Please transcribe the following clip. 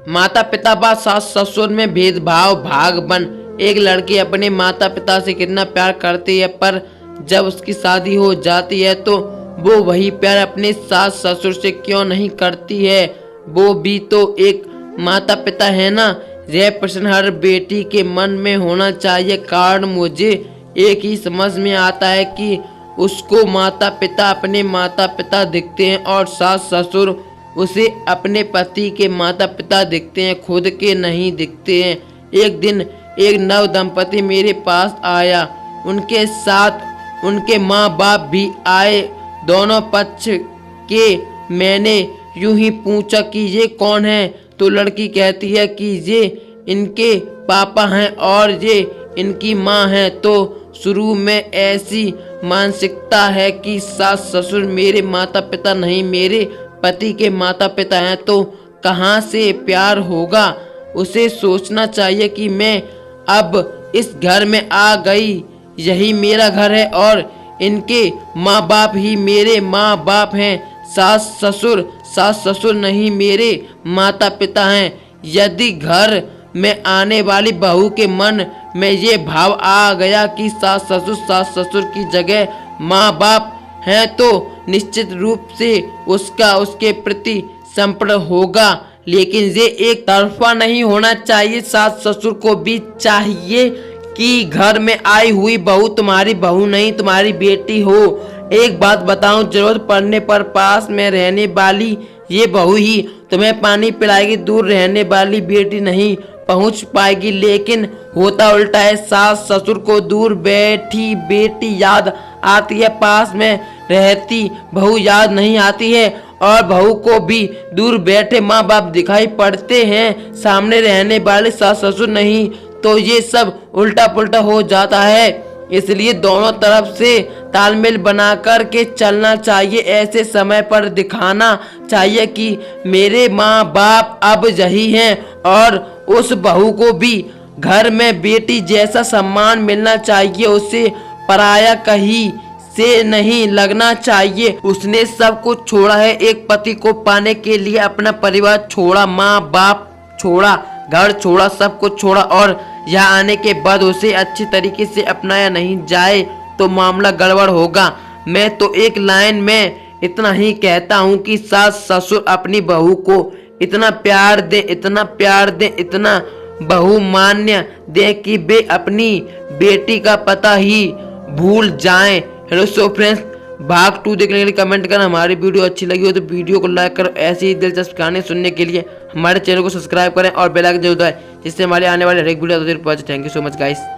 माता पिता व सास ससुर में भेदभाव भाग 1। एक लड़की अपने माता पिता से कितना प्यार करती है, पर जब उसकी शादी हो जाती है तो वो वही प्यार अपने सास ससुर से क्यों नहीं करती है। वो भी तो एक माता पिता है ना। यह प्रश्न हर बेटी के मन में होना चाहिए। कारण मुझे एक ही समझ में आता है कि उसको माता पिता अपने माता पिता दिखते हैं और सास ससुर उसे अपने पति के माता पिता दिखते हैं, खुद के नहीं दिखते हैं। एक दिन एक नव दंपति मेरे पास आया, उनके साथ उनके माँ बाप भी आए, दोनों पक्ष के। मैंने यूं ही पूछा कि ये कौन है, तो लड़की कहती है कि ये इनके पापा हैं और ये इनकी माँ है। तो शुरू में ऐसी मानसिकता है कि सास ससुर मेरे माता पिता नहीं, मेरे पति के माता पिता हैं, तो कहाँ से प्यार होगा। उसे सोचना चाहिए कि मैं अब इस घर में आ गई, यही मेरा घर है और इनके माँ बाप ही मेरे माँ बाप हैं। सास ससुर नहीं, मेरे माता पिता हैं। यदि घर में आने वाली बहू के मन में ये भाव आ गया कि सास ससुर की जगह माँ बाप हैं, तो निश्चित रूप से उसका उसके प्रति संपर्क होगा। लेकिन ये एक तरफा नहीं होना चाहिए। सास ससुर को भी चाहिए कि घर में आई हुई बहू तुम्हारी बहू नहीं, तुम्हारी बेटी हो। एक बात बताऊं, जरूरत पड़ने पर पास में रहने वाली ये बहू ही तुम्हें पानी पिलाएगी, दूर रहने वाली बेटी नहीं पहुंच पाएगी। लेकिन होता उल्टा है, सास ससुर को दूर बैठी बेटी याद आती है, पास में रहती बहू याद नहीं आती है। और बहू को भी दूर बैठे माँ बाप दिखाई पड़ते हैं, सामने रहने वाले सास ससुर नहीं। तो ये सब उल्टा पुल्टा हो जाता है। इसलिए दोनों तरफ से तालमेल बना कर के चलना चाहिए। ऐसे समय पर दिखाना चाहिए कि मेरे माँ बाप अब यही हैं, और उस बहू को भी घर में बेटी जैसा सम्मान मिलना चाहिए। उसे पराया कहीं से नहीं लगना चाहिए। उसने सब कुछ छोड़ा है, एक पति को पाने के लिए अपना परिवार छोड़ा, माँ बाप छोड़ा, घर छोड़ा, सब कुछ छोड़ा, और यहाँ आने के बाद उसे अच्छी तरीके से अपनाया नहीं जाए तो मामला गड़बड़ होगा। मैं तो एक लाइन में इतना ही कहता हूँ कि सास ससुर अपनी बहू को इतना प्यार दे, इतना प्यार दे, इतना बहुमान्य दे कि वे अपनी बेटी का पता ही भूल जाएं। हेलो सो फ्रेंड्स, भाग 2 देखने के लिए कमेंट करना। हमारी वीडियो अच्छी लगी हो तो वीडियो को लाइक करो। ऐसे ही दिलचस्प कहानी सुनने के लिए हमारे चैनल को सब्सक्राइब करें और बेल आइकन जरूर दबाएं, जिससे हमारे आने वाले हर एक video. Thank you so much guys.